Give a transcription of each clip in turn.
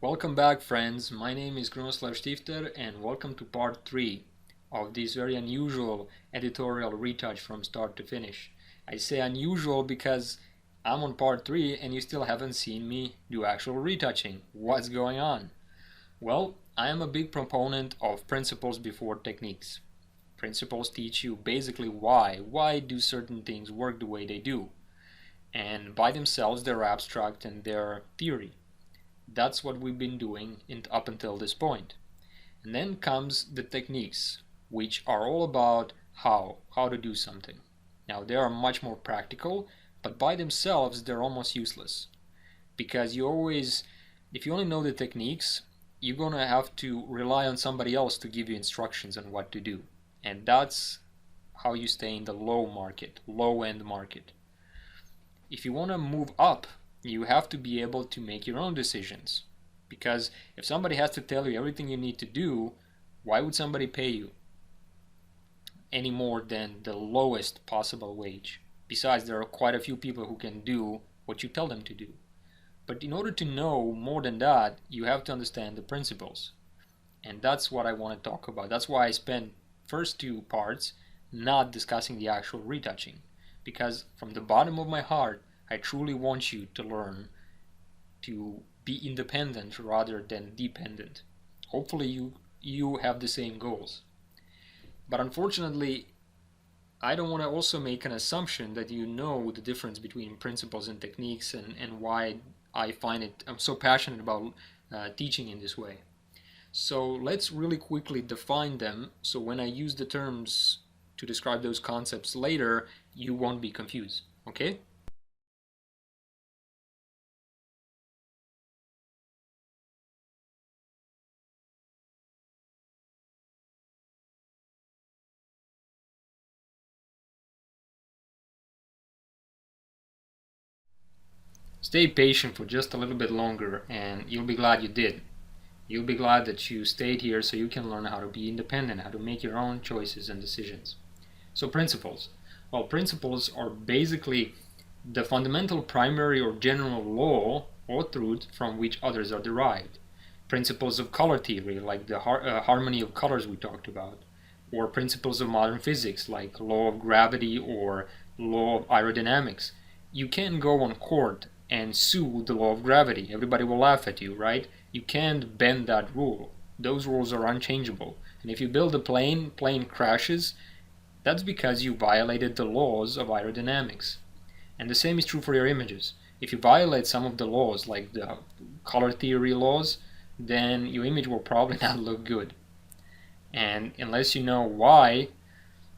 Welcome back, friends. My name is Krunoslav Stifter, and welcome to part 3 of this very unusual editorial retouch from start to finish. I say unusual because I'm on part 3 and you still haven't seen me do actual retouching. What's going on? Well, I am a big proponent of principles before techniques. Principles teach you basically why do certain things work the way they do. And by themselves, they're abstract and they're theory. That's what we've been doing up until this point. And then comes the techniques, which are all about how to do something. Now, they are much more practical, but by themselves, they're almost useless. Because if you only know the techniques, you're going to have to rely on somebody else to give you instructions on what to do. And that's how you stay in the low-end market. If you want to move up, you have to be able to make your own decisions. Because if somebody has to tell you everything you need to do, why would somebody pay you any more than the lowest possible wage? Besides, there are quite a few people who can do what you tell them to do. But in order to know more than that, you have to understand the principles. And that's what I want to talk about. That's why I spent first two parts not discussing the actual retouching. Because from the bottom of my heart, I truly want you to learn to be independent rather than dependent. Hopefully you have the same goals. But unfortunately, I don't want to also make an assumption that you know the difference between principles and techniques and why I'm so passionate about teaching in this way. So let's really quickly define them, so when I use the terms to describe those concepts later, you won't be confused, okay? Stay patient for just a little bit longer and you'll be glad you did. You'll be glad that you stayed here so you can learn how to be independent, how to make your own choices and decisions. So principles. Well, principles are basically the fundamental primary or general law or truth from which others are derived. Principles of color theory, like the harmony of colors we talked about, or principles of modern physics, like law of gravity or law of aerodynamics. You can't go on court and sue the law of gravity. Everybody will laugh at you, right? You can't bend that rule. Those rules are unchangeable. And if you build a plane crashes, that's because you violated the laws of aerodynamics. And the same is true for your images. If you violate some of the laws, like the color theory laws, then your image will probably not look good. And unless you know why,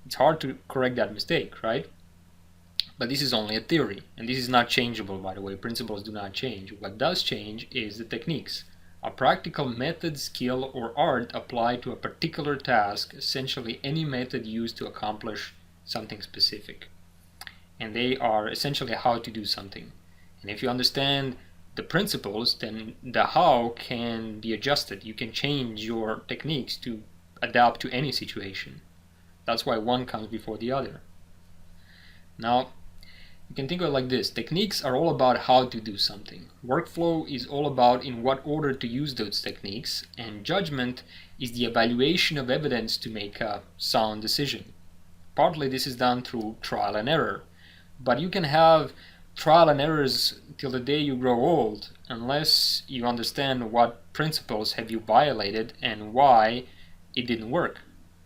it's hard to correct that mistake, right? But this is only a theory, and this is not changeable, by the way. Principles do not change. What does change is the techniques. A practical method, skill, or art applied to a particular task, essentially any method used to accomplish something specific. And they are essentially how to do something. And if you understand the principles, then the how can be adjusted. You can change your techniques to adapt to any situation. That's why one comes before the other. Now, you can think of it like this. Techniques are all about how to do something. Workflow is all about in what order to use those techniques, and judgment is the evaluation of evidence to make a sound decision. Partly this is done through trial and error, but you can have trial and errors till the day you grow old unless you understand what principles have you violated and why it didn't work.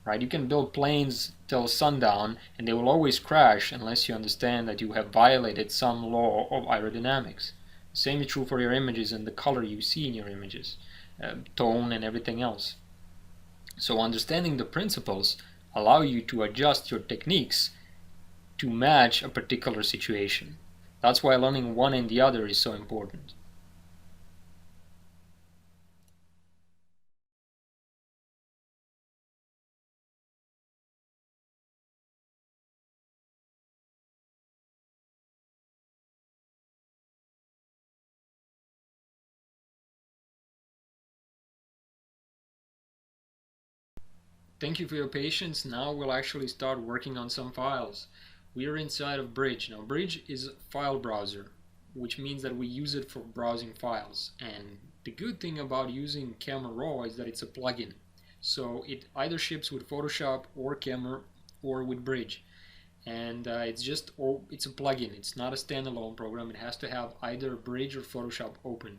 Right? You can build planes till sundown and they will always crash unless you understand that you have violated some law of aerodynamics. The same is true for your images and the color you see in your images, tone and everything else. So understanding the principles allow you to adjust your techniques to match a particular situation. That's why learning one and the other is so important. Thank you for your patience. Now we'll actually start working on some files. We are inside of Bridge. Now Bridge is a file browser, which means that we use it for browsing files. And The good thing about using Camera Raw is that it's a plugin. So it either ships with Photoshop or Camera or with Bridge. And it's a plugin. It's not a standalone program. It has to have either Bridge or Photoshop opened.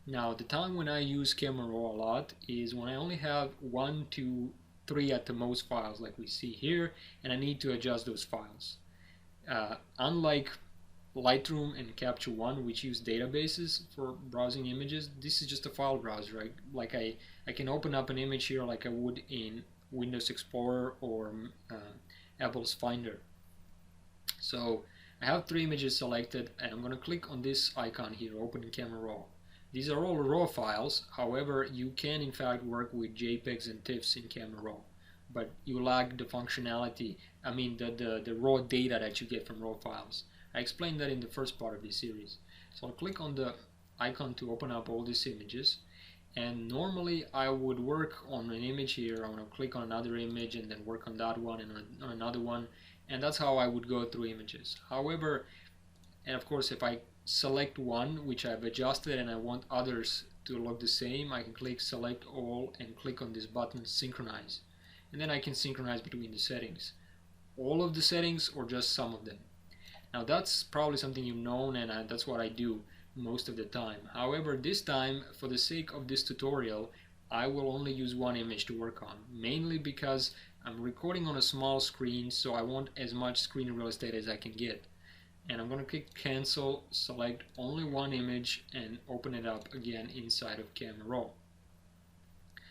Now, the time when I use Camera Raw a lot is when I only have 1, 2, 3 at the most files like we see here, and I need to adjust those files. Unlike Lightroom and Capture One, which use databases for browsing images, this is just a file browser. Like I can open up an image here like I would in Windows Explorer or Apple's Finder. So I have 3 images selected, and I'm going to click on this icon here, Open in Camera Raw. These are all raw files. However, you can in fact work with JPEGs and TIFFs in Camera Raw, but you lack the functionality, the raw data that you get from raw files. I explained that in the first part of this series. So I'll click on the icon to open up all these images, and normally I would work on an image here. I'm going to click on another image and then work on that one and on another one, and that's how I would go through images. However, and of course, if I select one which I've adjusted and I want others to look the same, I can click Select All and click on this button Synchronize, and then I can synchronize between the settings, all of the settings or just some of them. Now that's probably something you've known, and that's what I do most of the time. However, this time, for the sake of this tutorial, I will only use one image to work on, mainly because I'm recording on a small screen, so I want as much screen real estate as I can get. And I'm going to click Cancel, select only one image, and open it up again inside of Camera Raw.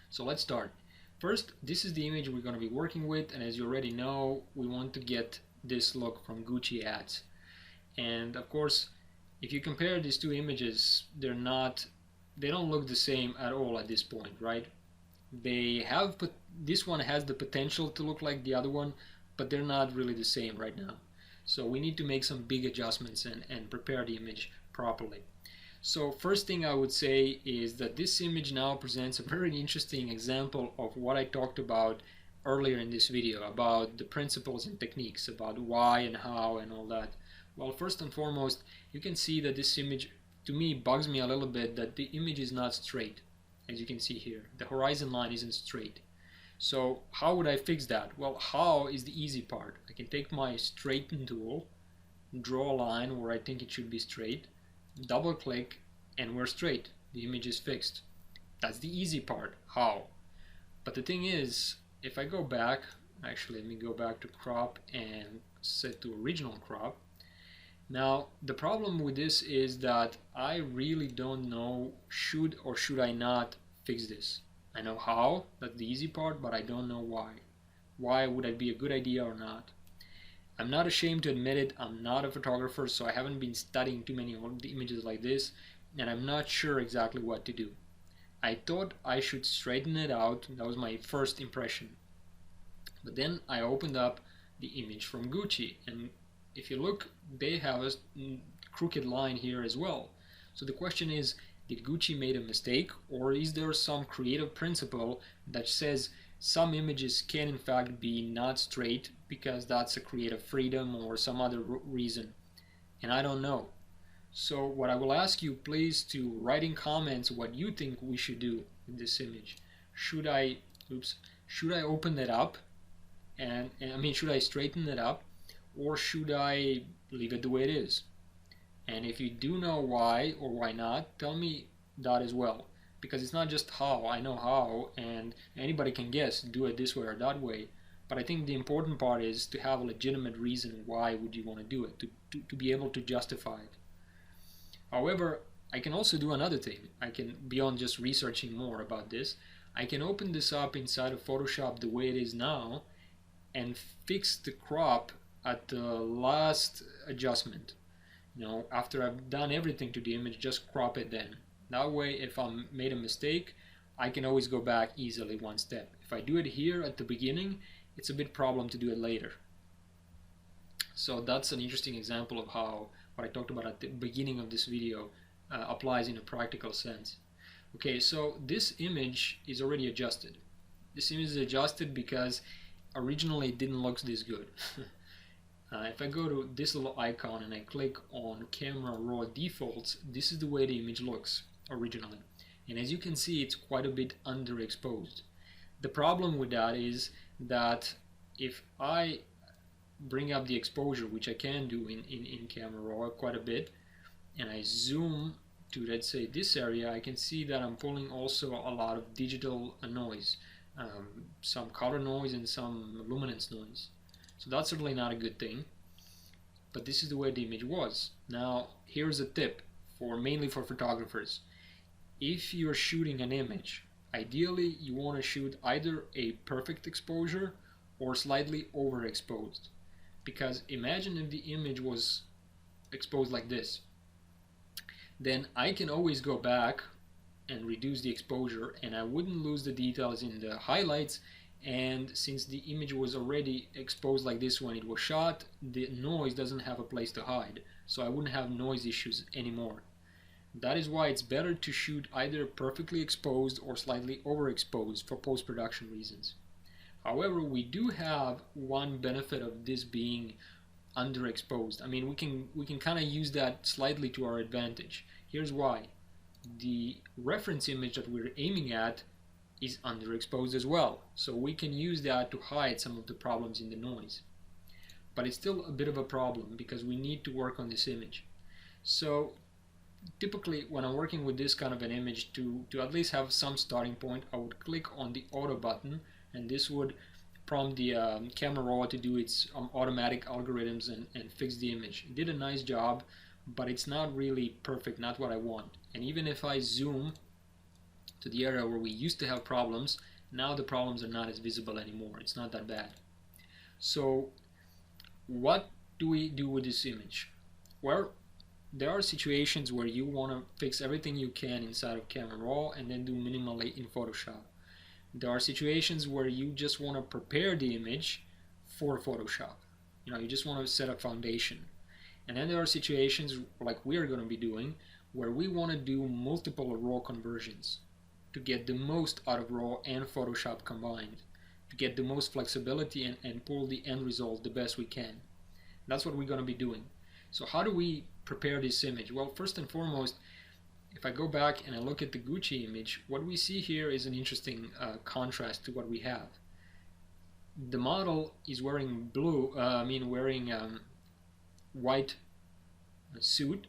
So let's start. First, this is the image we're going to be working with, and as you already know, we want to get this look from Gucci ads. And of course, if you compare these two images, they don't look the same at all at this point, right? This one has the potential to look like the other one, but they're not really the same right now. So we need to make some big adjustments and prepare the image properly. So first thing I would say is that this image now presents a very interesting example of what I talked about earlier in this video, about the principles and techniques, about why and how and all that. Well, first and foremost, you can see that this image, to me, bugs me a little bit that the image is not straight. As you can see here, the horizon line isn't straight. So how would I fix that? Well, how is the easy part. I can take my straighten tool, draw a line where I think it should be straight, double click, and we're straight. The image is fixed. That's the easy part. How? But the thing is, if I go back, actually let me go back to crop and set to original crop. Now the problem with this is that I really don't know should or should I not fix this. I know how, that's the easy part, but I don't know why. Why would it be a good idea or not? I'm not ashamed to admit it, I'm not a photographer, so I haven't been studying too many of the images like this, and I'm not sure exactly what to do. I thought I should straighten it out, that was my first impression. But then I opened up the image from Gucci, and if you look, they have a crooked line here as well. So the question is, did Gucci made a mistake, or is there some creative principle that says some images can in fact be not straight because that's a creative freedom or some other reason? And I don't know. So what I will ask you, please, to write in comments what you think we should do in this image. Should I open it up and should I straighten it up, or should I leave it the way it is? And if you do know why or why not, tell me that as well. Because it's not just how, I know how, and anybody can guess, do it this way or that way. But I think the important part is to have a legitimate reason why would you want to do it, to be able to justify it. However, I can also do another thing. I can, beyond just researching more about this, I can open this up inside of Photoshop the way it is now and fix the crop at the last adjustment. After I've done everything to the image, just crop it then. That way, if I made a mistake, I can always go back easily one step. If I do it here at the beginning, it's a bit problem to do it later. So that's an interesting example of how what I talked about at the beginning of this video applies in a practical sense. Okay, so this image is already adjusted. This image is adjusted because originally it didn't look this good. If I go to this little icon and I click on Camera Raw Defaults, this is the way the image looks originally. And as you can see, it's quite a bit underexposed. The problem with that is that if I bring up the exposure, which I can do in Camera Raw quite a bit, and I zoom to, let's say, this area, I can see that I'm pulling also a lot of digital noise, some color noise and some luminance noise. So that's certainly not a good thing, but this is the way the image was. Now here's a tip mainly for photographers. If you're shooting an image, ideally you want to shoot either a perfect exposure or slightly overexposed, because imagine if the image was exposed like this, then I can always go back and reduce the exposure and I wouldn't lose the details in the highlights. And since the image was already exposed like this when it was shot, the noise doesn't have a place to hide, so I wouldn't have noise issues anymore. That is why it's better to shoot either perfectly exposed or slightly overexposed for post-production reasons. However, we do have one benefit of this being underexposed. I mean, we can kind of use that slightly to our advantage. Here's why. The reference image that we're aiming at is underexposed as well, so we can use that to hide some of the problems in the noise. But it's still a bit of a problem because we need to work on this image. So typically when I'm working with this kind of an image, to at least have some starting point, I would click on the auto button, and this would prompt the Camera Raw to do its automatic algorithms and fix the image. It did a nice job, but it's not really perfect, not what I want. And even if I zoom to the area where we used to have problems, now the problems are not as visible anymore. It's not that bad. So what do we do with this image? Well, there are situations where you want to fix everything you can inside of Camera Raw and then do minimally in Photoshop. There are situations where you just want to prepare the image for Photoshop. You just want to set a foundation. And then there are situations like we're going to be doing where we want to do multiple RAW conversions to get the most out of RAW and Photoshop combined, to get the most flexibility and pull the end result the best we can. That's what we're going to be doing. So how do we prepare this image? Well, first and foremost, if I go back and I look at the Gucci image, what we see here is an interesting contrast to what we have. The model is wearing white suit,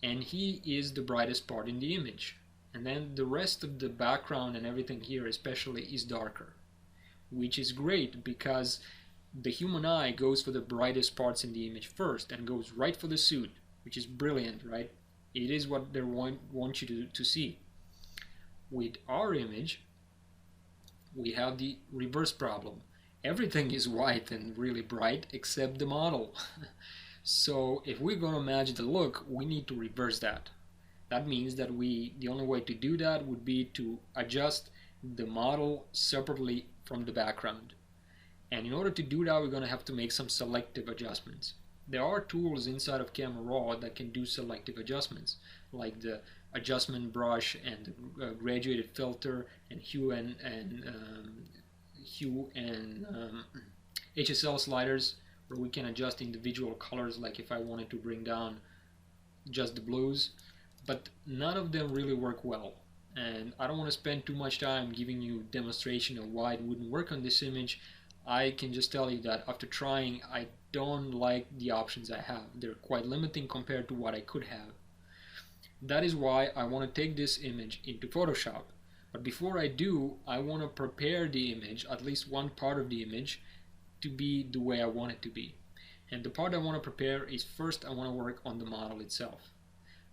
and he is the brightest part in the image. And then the rest of the background and everything here especially is darker, which is great because the human eye goes for the brightest parts in the image first and goes right for the suit, which is brilliant, right? It is what they want you to see. With our image, we have the reverse problem. Everything is white and really bright except the model. So if we're going to match the look, we need to reverse that. That means that the only way to do that would be to adjust the model separately from the background. And in order to do that, we're going to have to make some selective adjustments. There are tools inside of Camera Raw that can do selective adjustments, like the adjustment brush and the graduated filter and hue and HSL sliders, where we can adjust individual colors, like if I wanted to bring down just the blues. But none of them really work well, and I don't want to spend too much time giving you a demonstration of why it wouldn't work on this image. I can just tell you that after trying, I don't like the options I have. They're quite limiting compared to what I could have. That is why I want to take this image into Photoshop. But before I do, I want to prepare the image, at least one part of the image, to be the way I want it to be. And the part I want to prepare is, first I want to work on the model itself.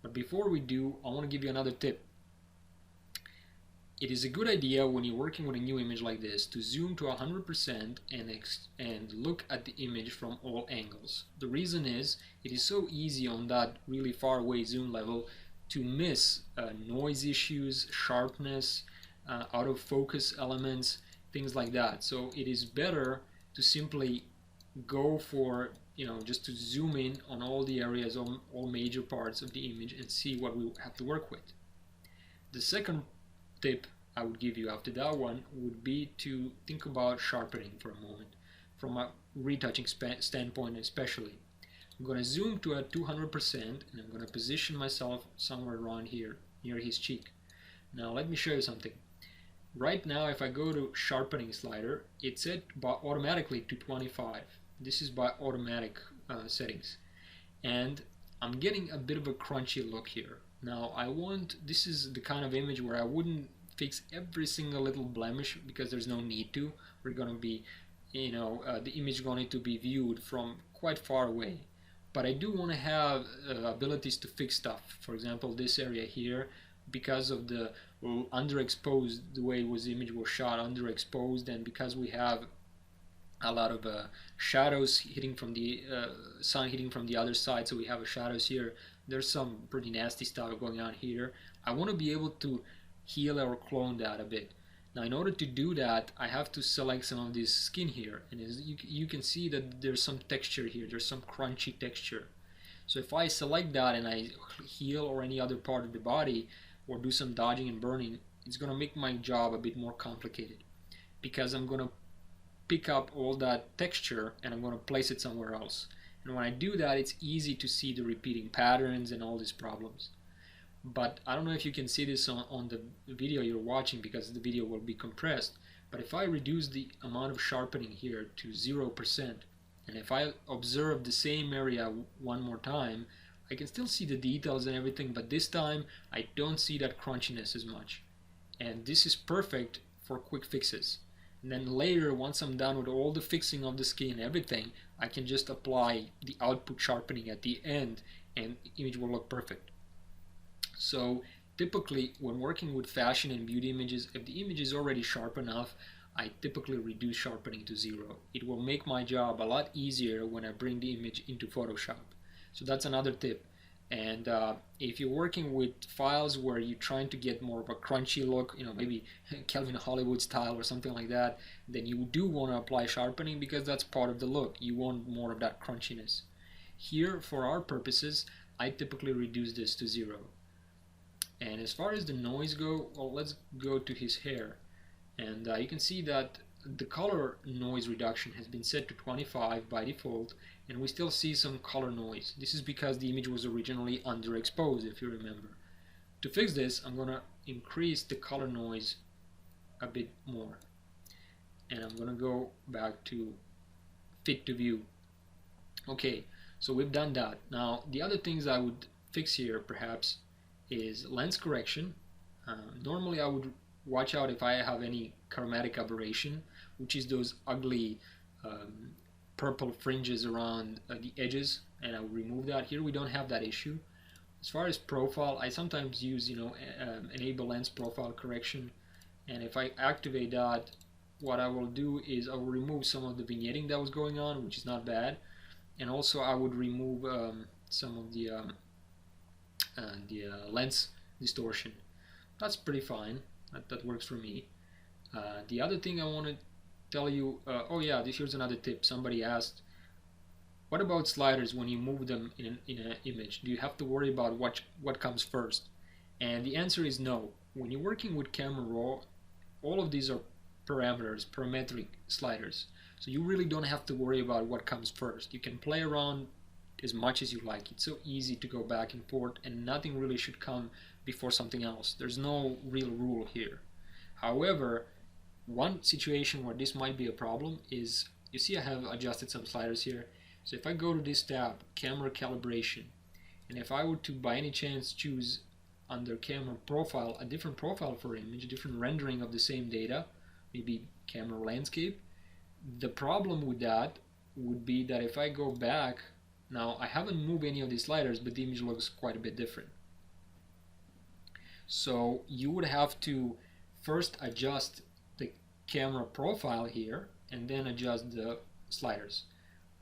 But before we do, I want to give you another tip. It is a good idea when you're working with a new image like this to zoom to 100% and look at the image from all angles. The reason is, it is so easy on that really far away zoom level to miss noise issues, sharpness, out of focus elements, things like that. So it is better to simply go for, just to zoom in on all the areas, all major parts of the image, and see what we have to work with. The second tip I would give you after that one would be to think about sharpening for a moment, from a retouching standpoint especially. I'm going to zoom to a 200% and I'm going to position myself somewhere around here, near his cheek. Now let me show you something. Right now, if I go to sharpening slider, it's set automatically to 25. This is by automatic settings. And I'm getting a bit of a crunchy look here. Now this is the kind of image where I wouldn't fix every single little blemish because there's no need to. We're going to be, the image is going to be viewed from quite far away. But I do want to have abilities to fix stuff. For example, this area here, because of the underexposed, the way the image was shot, underexposed, and because we have a lot of shadows hitting from the sun hitting from the other side, so we have shadows here. There's some pretty nasty stuff going on here. I want to be able to heal or clone that a bit. Now in order to do that, I have to select some of this skin here, and as you can see that there's some texture here, there's some crunchy texture. So if I select that and I heal or any other part of the body or do some dodging and burning, it's going to make my job a bit more complicated, because I'm going to pick up all that texture and I'm going to place it somewhere else. And when I do that, it's easy to see the repeating patterns and all these problems. But I don't know if you can see this on the video you're watching, because the video will be compressed. But if I reduce the amount of sharpening here to 0%, and if I observe the same area one more time, I can still see the details and everything, but this time I don't see that crunchiness as much. And this is perfect for quick fixes. And then later, once I'm done with all the fixing of the skin and everything, I can just apply the output sharpening at the end and the image will look perfect. So typically when working with fashion and beauty images, if the image is already sharp enough, I typically reduce sharpening to 0. It will make my job a lot easier when I bring the image into Photoshop. So that's another tip. And if you're working with files where you're trying to get more of a crunchy look, maybe Kelvin Hollywood style or something like that, then you do want to apply sharpening, because that's part of the look. You want more of that crunchiness. Here, for our purposes, I typically reduce this to 0. And as far as the noise go, well, let's go to his hair. And you can see that the color noise reduction has been set to 25 by default, and we still see some color noise. This is because the image was originally underexposed, if you remember. To fix this, I'm going to increase the color noise a bit more. And I'm going to go back to fit to view. Okay, so we've done that. Now, the other things I would fix here, perhaps, is lens correction. Normally I would watch out if I have any chromatic aberration, which is those ugly purple fringes around the edges, and I will remove that. Here we don't have that issue. As far as profile, I sometimes use enable lens profile correction, and if I activate that, what I will do is I will remove some of the vignetting that was going on, which is not bad, and also I would remove some of the lens distortion. That's pretty fine. That works for me. The other thing I want to tell you, oh yeah, here's another tip. Somebody asked, what about sliders when you move them in an image? Do you have to worry about what comes first? And the answer is no. When you're working with Camera Raw, all of these are parametric sliders. So you really don't have to worry about what comes first. You can play around as much as you like. It's so easy to go back and forth, and nothing really should come before something else. There's no real rule here. However, one situation where this might be a problem is, you see I have adjusted some sliders here. So if I go to this tab, camera calibration, and if I were to by any chance choose under camera profile a different profile for image, a different rendering of the same data, maybe camera landscape, the problem with that would be that if I go back, now I haven't moved any of these sliders, but the image looks quite a bit different. So you would have to first adjust the camera profile here and then adjust the sliders.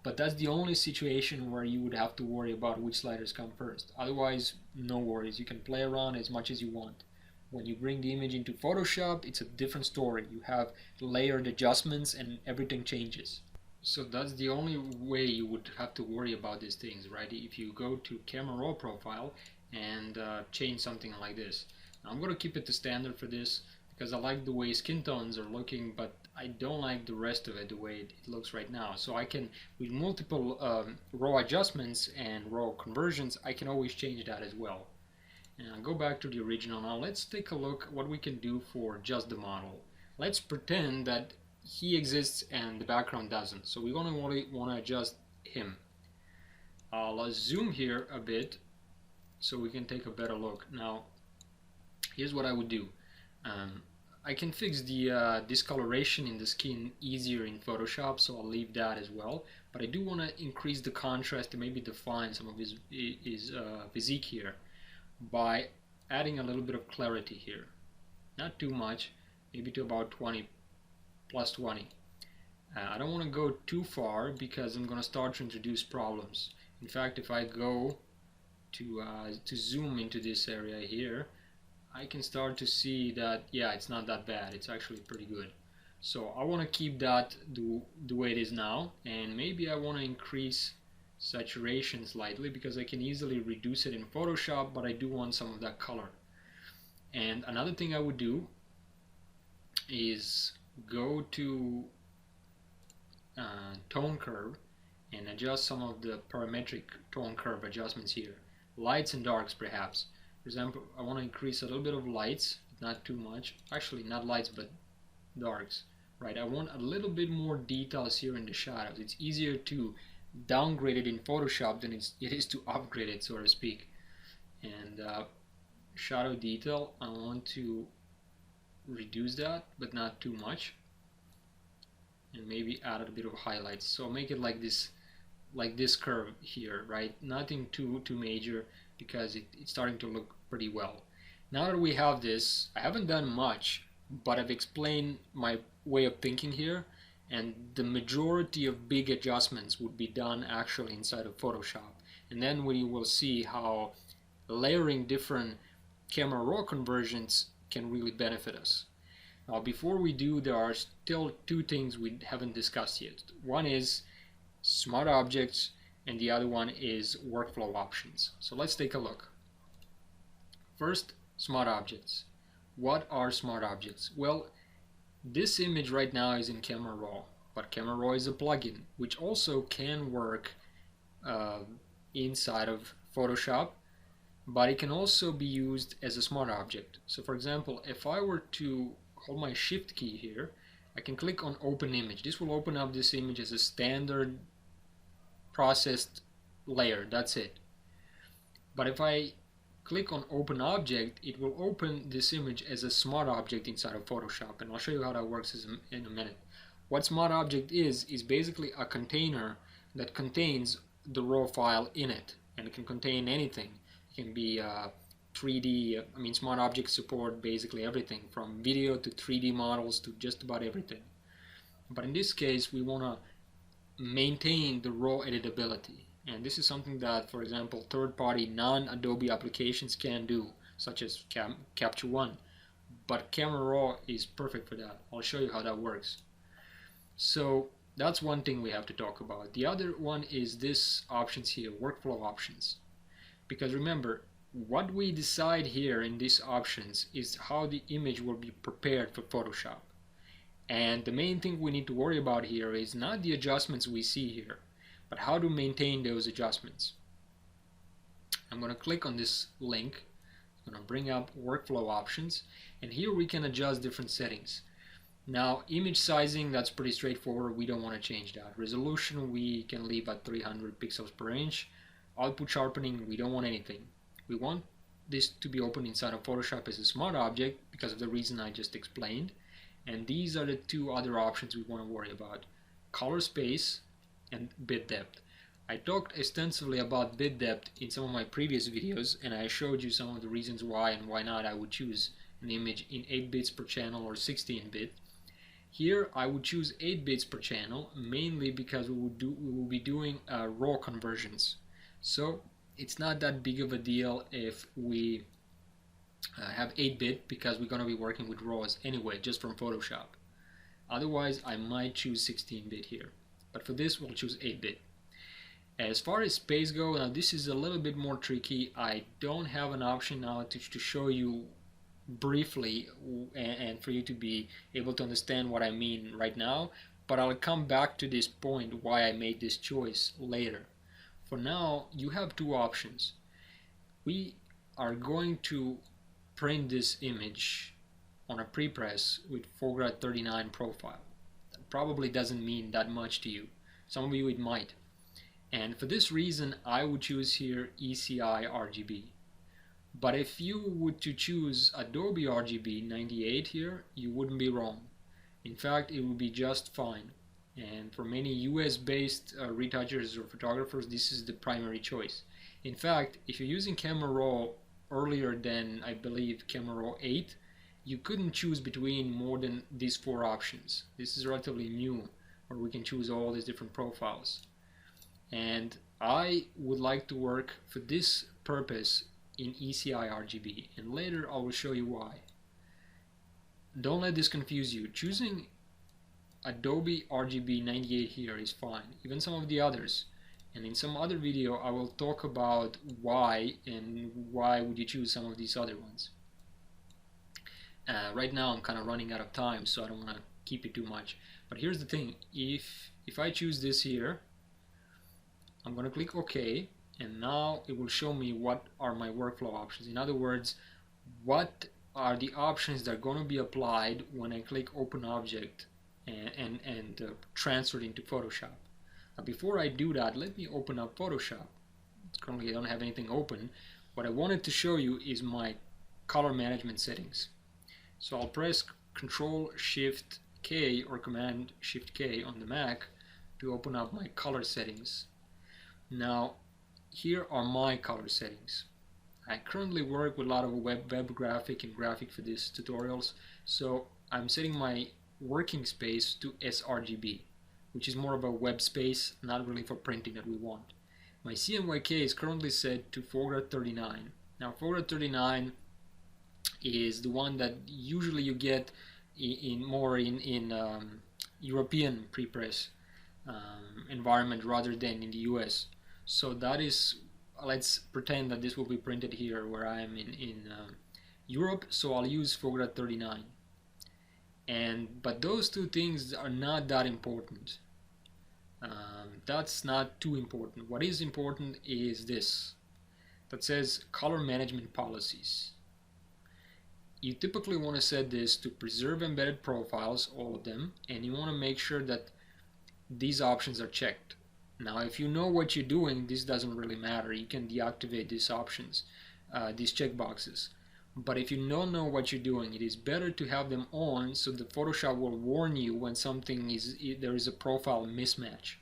But that's the only situation where you would have to worry about which sliders come first. Otherwise, no worries. You can play around as much as you want. When you bring the image into Photoshop, it's a different story. You have layered adjustments and everything changes. So that's the only way you would have to worry about these things, right? If you go to Camera Raw profile and change something like this. Now, I'm going to keep it to standard for this because I like the way skin tones are looking, but I don't like the rest of it the way it looks right now. So I can, with multiple raw adjustments and raw conversions, I can always change that as well. And I'll go back to the original. Now let's take a look what we can do for just the model. Let's pretend that he exists and the background doesn't. So we're going to want to adjust him. I'll zoom here a bit so we can take a better look. Now here's what I would do. I can fix the discoloration in the skin easier in Photoshop, so I'll leave that as well. But I do want to increase the contrast to maybe define some of his physique here by adding a little bit of clarity here. Not too much, maybe to about 20, plus 20. I don't want to go too far because I'm going to start to introduce problems. In fact, if I go to zoom into this area here, I can start to see that, yeah, it's not that bad. It's actually pretty good. So I want to keep that the way it is now, and maybe I want to increase saturation slightly because I can easily reduce it in Photoshop, but I do want some of that color. And another thing I would do is go to tone curve and adjust some of the parametric tone curve adjustments here. Lights and darks perhaps. For example, I want to increase a little bit of lights, not too much. Actually, not lights, but darks. Right, I want a little bit more details here in the shadows. It's easier to downgrade it in Photoshop than it is to upgrade it, so to speak. And shadow detail, I want to reduce that, but not too much. And maybe add a bit of highlights. So make it like this curve here, right? Nothing too major because it's starting to look pretty well. Now that we have this, I haven't done much, but I've explained my way of thinking here, and the majority of big adjustments would be done actually inside of Photoshop. And then we will see how layering different camera raw conversions can really benefit us. Now before we do, there are still two things we haven't discussed yet. One is smart objects and the other one is workflow options. So let's take a look. First, smart objects. What are smart objects? Well, this image right now is in Camera Raw, but Camera Raw is a plugin which also can work inside of Photoshop, but it can also be used as a smart object. So for example, if I were to hold my shift key here, I can click on open image. This will open up this image as a standard processed layer, that's it. But if I click on open object, it will open this image as a smart object inside of Photoshop, and I'll show you how that works in a minute. What smart object is basically a container that contains the raw file in it, and it can contain anything. It can be 3D, I mean smart objects support basically everything from video to 3D models to just about everything. But in this case we want to maintain the raw editability, and this is something that, for example, third-party non-Adobe applications can do, such as Capture One, but Camera Raw is perfect for that. I'll show you how that works. So that's one thing we have to talk about. The other one is this options here, workflow options, because remember, what we decide here in these options is how the image will be prepared for Photoshop. And the main thing we need to worry about here is not the adjustments we see here, but how to maintain those adjustments. I'm going to click on this link. I'm going to bring up workflow options, and here we can adjust different settings. Now, image sizing, that's pretty straightforward. We don't want to change that. Resolution, we can leave at 300 pixels per inch. Output sharpening, we don't want anything. We want this to be open inside of Photoshop as a smart object because of the reason I just explained. And these are the two other options we want to worry about: color space and bit depth. I talked extensively about bit depth in some of my previous videos, and I showed you some of the reasons why and why not I would choose an image in 8 bits per channel or 16 bit. Here I would choose 8 bits per channel mainly because we will be doing raw conversions. So it's not that big of a deal if we have 8-bit because we're going to be working with RAWs anyway, just from Photoshop. Otherwise, I might choose 16-bit here. But for this, we'll choose 8-bit. As far as space go, now this is a little bit more tricky. I don't have an option now to show you briefly and for you to be able to understand what I mean right now, but I'll come back to this point why I made this choice later. For now, you have two options. We are going to print this image on a prepress with 4:39 profile. That probably doesn't mean that much to you. Some of you it might. And for this reason, I would choose here ECI RGB. But if you would to choose Adobe RGB 98 here, you wouldn't be wrong. In fact, it would be just fine. And for many US-based retouchers or photographers, this is the primary choice. In fact, if you're using Camera Raw earlier than, I believe, Camera Raw 8, you couldn't choose between more than these 4 options. This is relatively new, where we can choose all these different profiles. And I would like to work for this purpose in ECI RGB, and later I will show you why. Don't let this confuse you. Choosing Adobe RGB 98 here is fine, even some of the others. And in some other video I will talk about why and why would you choose some of these other ones. Right now I'm kind of running out of time, so I don't want to keep it too much. But here's the thing, if I choose this here, I'm going to click OK, and now it will show me what are my workflow options. In other words, what are the options that are going to be applied when I click Open Object and transfer it into Photoshop. Now before I do that, let me open up Photoshop. Currently I don't have anything open. What I wanted to show you is my color management settings. So I'll press Control Shift K or Command Shift K on the Mac to open up my color settings. Now here are my color settings. I currently work with a lot of web graphic and graphic for these tutorials, so I'm setting my working space to sRGB, which is more of a web space, not really for printing that we want. My CMYK is currently set to 4:39. Now 4:39 is the one that usually you get in European prepress environment rather than in the US. So that is, let's pretend that this will be printed here where I am in Europe, so I'll use 4:39. But those two things are not that important. That's not too important. What is important is this that says color management policies. You typically want to set this to preserve embedded profiles, all of them, and you want to make sure that these options are checked. Now if you know what you're doing, this doesn't really matter. You can deactivate these options, these checkboxes. But if you don't know what you're doing, it is better to have them on so the Photoshop will warn you when there is a profile mismatch.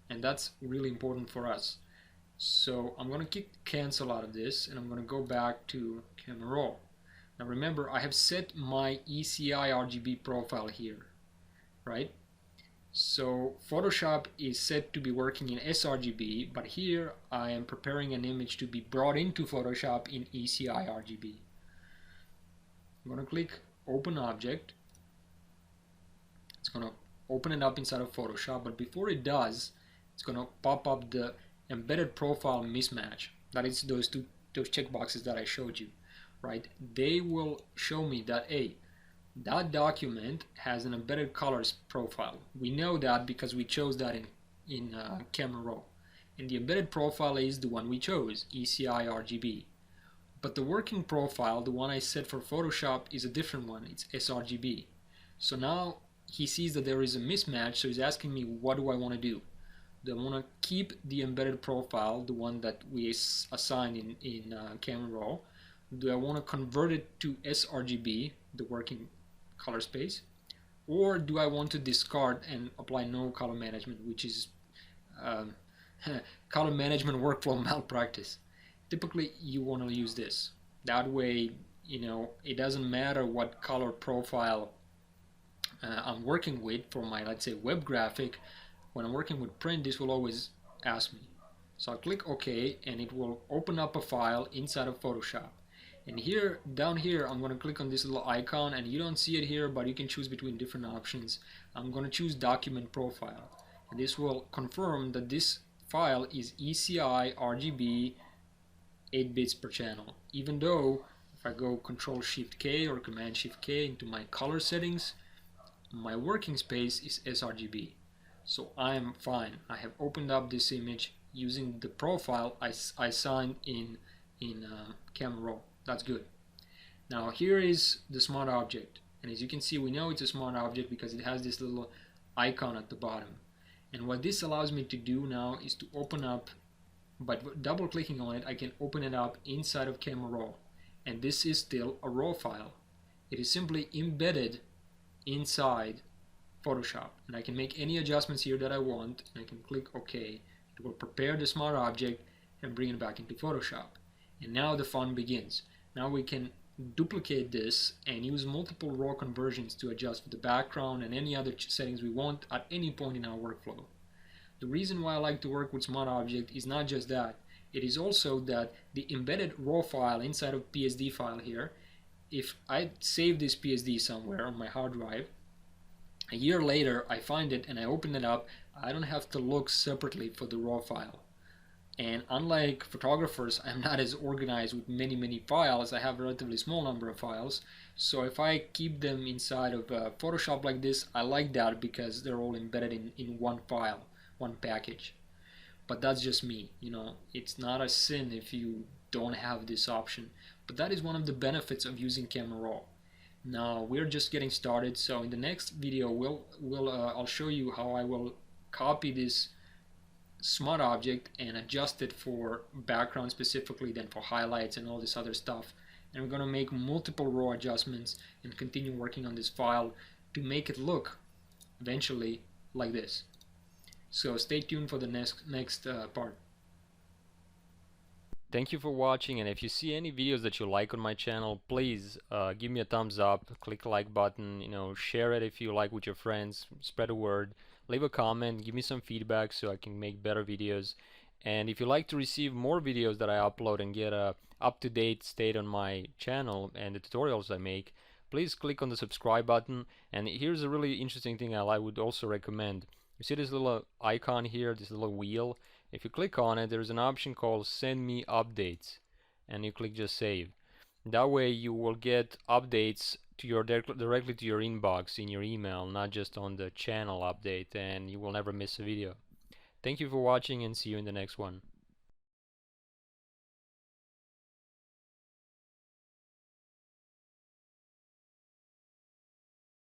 And that's really important for us. So I'm going to click cancel out of this, and I'm going to go back to Camera Raw. Now remember, I have set my ECI RGB profile here, right? So Photoshop is set to be working in sRGB, but here I am preparing an image to be brought into Photoshop in ECI RGB. I'm going to click Open Object. It's going to open it up inside of Photoshop, but before it does, it's going to pop up the embedded profile mismatch. That is those checkboxes that I showed you, right? They will show me that, hey, that document has an embedded colors profile. We know that because we chose that in Camera Raw. And the embedded profile is the one we chose, ECI RGB. But the working profile, the one I set for Photoshop, is a different one. It's sRGB. So now he sees that there is a mismatch, so he's asking me, what do I want to do? Do I want to keep the embedded profile, the one that we assigned in Camera Raw? Do I want to convert it to sRGB, the working color space, or do I want to discard and apply no color management, which is color management workflow malpractice? Typically you want to use this. That way, you know, it doesn't matter what color profile I'm working with for my, let's say, web graphic. When I'm working with print, this will always ask me. So I'll click OK, and it will open up a file inside of Photoshop. And here, down here, I'm going to click on this little icon, and you don't see it here, but you can choose between different options. I'm going to choose Document Profile, and this will confirm that this file is ECI RGB 8 bits per channel. Even though if I go Control Shift K or Command Shift K into my color settings, my working space is sRGB. So I am fine. I have opened up this image using the profile I assigned in in Camera Raw. That's good. Now here is the smart object, and as you can see, we know it's a smart object because it has this little icon at the bottom. And what this allows me to do now is to open up, by double clicking on it, I can open it up inside of Camera Raw, and this is still a raw file. It is simply embedded inside Photoshop, and I can make any adjustments here that I want, and I can click OK. It will prepare the smart object and bring it back into Photoshop. And now the fun begins. Now we can duplicate this and use multiple raw conversions to adjust the background and any other settings we want at any point in our workflow. The reason why I like to work with Smart Object is not just that. It is also that the embedded raw file inside of PSD file here, if I save this PSD somewhere on my hard drive, a year later I find it and I open it up, I don't have to look separately for the raw file. And unlike photographers, I'm not as organized with many files. I have a relatively small number of files. So if I keep them inside of Photoshop like this, I like that because they're all embedded in one file, one package. But that's just me, you know. It's not a sin if you don't have this option. But that is one of the benefits of using Camera Raw. Now we're just getting started, so in the next video I'll show you how I will copy this smart object and adjust it for background specifically, then for highlights and all this other stuff. And we're going to make multiple raw adjustments and continue working on this file to make it look eventually like this. So stay tuned for the next part. Thank you for watching, and if you see any videos that you like on my channel, please give me a thumbs up, click the like button, you know, share it if you like with your friends, spread the word, leave a comment, give me some feedback so I can make better videos. And if you like to receive more videos that I upload and get a up-to-date state on my channel and the tutorials I make, please click on the subscribe button. And here's a really interesting thing I would also recommend. You see this little icon here, this little wheel? If you click on it, there's an option called Send Me Updates, and you click just Save. That way you will get updates to your directly to your inbox in your email, not just on the channel update, and you will never miss a video. Thank you for watching, and see you in the next one.